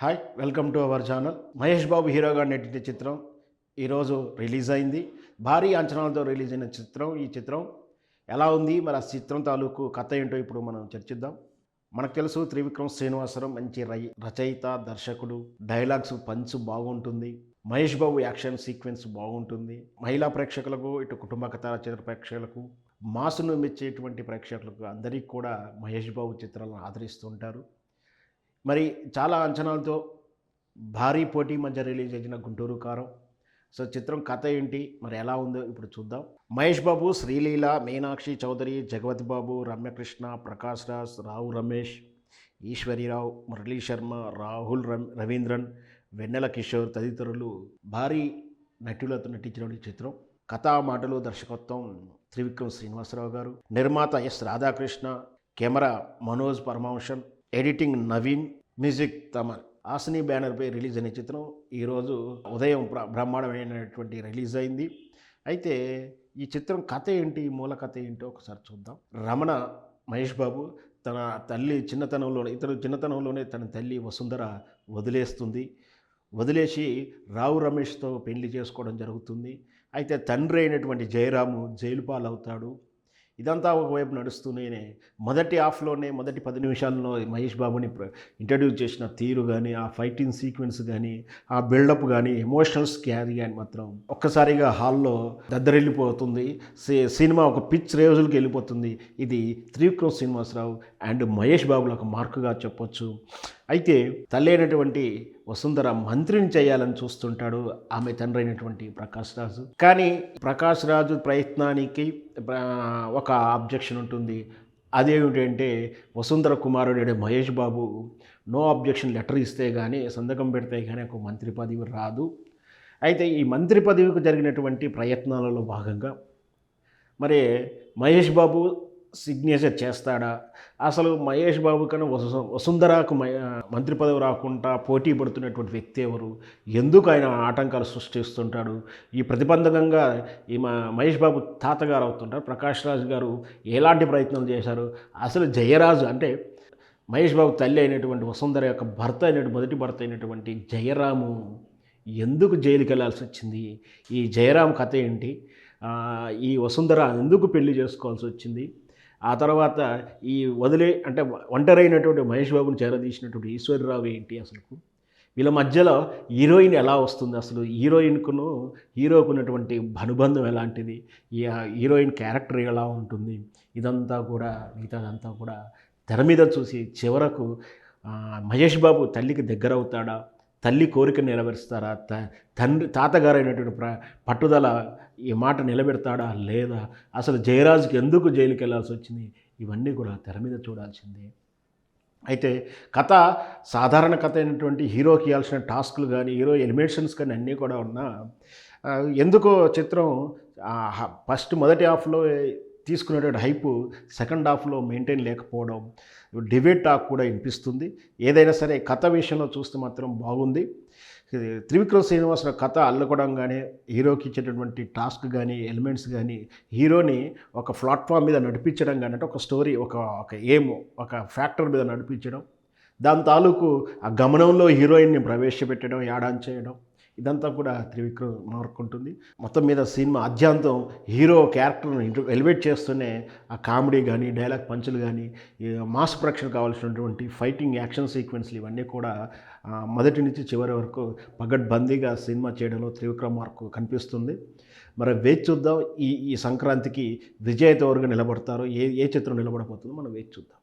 Hi welcome to our channel. Mahesh Babu హీరోగా నటించిన చిత్రం ఈరోజు రిలీజ్ అయింది. భారీ అంచనాలతో రిలీజ్ అయిన చిత్రం ఈ చిత్రం ఎలా ఉంది, మరి ఆ చిత్రం తాలూకు కథ ఏంటో ఇప్పుడు మనం చర్చిద్దాం. మనకు తెలుసు త్రివిక్రమ్ శ్రీనివాసరావు మంచి రచయిత, దర్శకుడు. డైలాగ్స్ పంచ్ బాగుంటుంది. మహేష్ బాబు యాక్షన్ సీక్వెన్స్ బాగుంటుంది. మహిళా ప్రేక్షకులకు, ఇటు కుటుంబ కథా చిత్ర ప్రేక్షకులకు, మాసును మెచ్చేటువంటి ప్రేక్షకులకు అందరికీ కూడా మహేష్ బాబు చిత్రాలను ఆదరిస్తుంటారు. మరి చాలా అంచనాలతో భారీ పోటీ మధ్య రిలీజ్ అయిన గుంటూరు కారం. సో చిత్రం కథ ఏంటి, మరి ఎలా ఉందో ఇప్పుడు చూద్దాం. మహేష్ బాబు, శ్రీలీల, మీనాక్షి చౌదరి, జగపతి బాబు, రమ్యకృష్ణ, ప్రకాష్ రాజ్, రావు రమేష్, ఈశ్వరీరావు, మురళీ శర్మ, రాహుల్ రవీంద్రన్, వెన్నెల కిషోర్ తదితరులు భారీ నటులతో నటించిన ఈ చిత్రం. కథా మాటలు దర్శకత్వం త్రివిక్రమ్ శ్రీనివాసరావు గారు, నిర్మాత S Radhakrishna, camera Manoj Paramahamsan, editing Naveen, music Thaman. Haasini బ్యానర్పై రిలీజ్ అయిన చిత్రం ఈరోజు ఉదయం బ్రహ్మాండమైనటువంటి రిలీజ్ అయింది. అయితే ఈ చిత్రం కథ ఏంటి, మూల కథ ఏంటో ఒకసారి చూద్దాం. రమణ మహేష్ బాబు తన తల్లి చిన్నతనంలోనే తన తల్లి వసుంధర వదిలేసి రావు రమేష్తో పెళ్లి చేసుకోవడం జరుగుతుంది. అయితే తండ్రి అయినటువంటి జయరాము జైలు పాలవుతాడు. ఇదంతా ఒకవైపు నడుస్తూనే మొదటి 10 నిమిషాల్లో మహేష్ బాబుని ఇంట్రడ్యూస్ చేసిన తీరు కానీ, ఆ ఫైటింగ్ సీక్వెన్స్ కానీ, ఆ బిల్డప్ కానీ, ఎమోషనల్స్ క్యారీ కానీ మాత్రం ఒక్కసారిగా హాల్లో దద్దరిల్లిపోతుంది. సినిమా ఒక పిచ్ రేంజ్కి వెళ్ళిపోతుంది. ఇది త్రివిక్రమ్ శ్రీనివాసరావు అండ్ మహేష్ బాబులో ఒక మార్కుగా చెప్పొచ్చు. అయితే తల్లి అయినటువంటి వసుంధర మంత్రిని చేయాలని చూస్తుంటాడు ఆమె తండ్రి అయినటువంటి ప్రకాష్ రాజు. కానీ ప్రకాష్ రాజు ప్రయత్నానికి ఒక ఆబ్జెక్షన్ ఉంటుంది. అదేమిటంటే వసుంధర కుమారుడు Mahesh Babu no objection letter ఇస్తే కానీ, సంతకం పెడితే కానీ ఒక మంత్రి పదవి రాదు. అయితే ఈ మంత్రి పదవికి జరిగినటువంటి ప్రయత్నాలలో భాగంగా మరి మహేష్ బాబు సిగ్నేచర్ చేస్తాడా, అసలు మహేష్ బాబు కన్నా వసుంధరకు మంత్రి పదవి రాకుండా పోటీ పడుతున్నటువంటి వ్యక్తి ఎవరు, ఎందుకు ఆయన ఆటంకాలు సృష్టిస్తుంటాడు, ఈ ప్రతిబంధకంగా ఈ మహేష్ బాబు తాతగారు అవుతుంటారు. ప్రకాష్ రాజ్ గారు ఎలాంటి ప్రయత్నాలు చేశారు, అసలు జయరాజు అంటే మహేష్ బాబు తల్లి అయినటువంటి వసుంధర యొక్క మొదటి భర్త అయినటువంటి జయరాము ఎందుకు జైలుకి వెళ్ళాల్సి వచ్చింది, ఈ జయరాం కథ ఏంటి, ఈ వసుంధర ఎందుకు పెళ్లి చేసుకోవాల్సి వచ్చింది, ఆ తర్వాత ఈ ఒంటరైనటువంటి మహేష్ బాబుని చేరదీసినటువంటి ఈశ్వరరావు ఏంటి, అసలు వీళ్ళ మధ్యలో హీరోయిన్ ఎలా వస్తుంది, అసలు హీరోకు ఉన్నటువంటి అనుబంధం ఎలాంటిది, ఈ హీరోయిన్ క్యారెక్టర్ ఎలా ఉంటుంది, మిగతాదంతా కూడా తెర మీద చూసి చివరకు మహేష్ బాబు తల్లికి దగ్గర అవుతాడా, తల్లి కోరిక నెరవేరుస్తారా, తాతగారైనటువంటి పట్టుదల ఈ మాట నిలబెడతాడా లేదా, అసలు జయరాజుకి ఎందుకు జైలుకి వెళ్ళాల్సి వచ్చింది, ఇవన్నీ కూడా తెర మీద చూడాల్సిందే. అయితే కథ సాధారణ కథ అయినటువంటి హీరోకి ఇవ్వాల్సిన టాస్కులు కానీ, హీరో ఎలిమినేషన్స్ కానీ అన్నీ కూడా ఉన్నా ఎందుకో చిత్రం మొదటి హాఫ్లో తీసుకునేటువంటి హైపు సెకండ్ హాఫ్లో మెయింటైన్ లేకపోవడం, డిబేట్ టాక్ కూడా వినిపిస్తుంది. ఏదైనా సరే కథ విషయంలో చూస్తే మాత్రం బాగుంది. త్రివిక్రమ్ శ్రీనివాసరావు కథ అల్లకొడం కానీ, హీరోకి ఇచ్చేటటువంటి టాస్క్ కానీ, ఎలిమెంట్స్ కానీ, హీరోని ఒక ప్లాట్ఫామ్ మీద నడిపించడం కానీ, అంటే ఒక స్టోరీ, ఒక ఎయిమ్, ఒక ఫ్యాక్టర్ మీద నడిపించడం, దాని తాలూకు ఆ గమనంలో హీరోయిన్ని ప్రవేశపెట్టడం, యాడాన్ చేయడం, ఇదంతా కూడా త్రివిక్రమ్ మార్క్ ఉంటుంది. మొత్తం మీద సినిమా ఆద్యాంతం హీరో క్యారెక్టర్ని ఎలివేట్ చేస్తూనే ఆ కామెడీ కానీ, డైలాగ్ పంచులు కానీ, మాస్ ప్రొడక్షన్ కావాల్సినటువంటి ఫైటింగ్ యాక్షన్ సీక్వెన్స్లు ఇవన్నీ కూడా మొదటి నుంచి చివరి వరకు పగడ్బందీగా సినిమా చేయడంలో త్రివిక్రమ్ మార్క్ కనిపిస్తుంది. మరి వేచి చూద్దాం. ఈ సంక్రాంతికి విజేత ఎవరుగా నిలబడతారో, ఏ చిత్రం నిలబడబోతుందో మనం వేచి చూద్దాం.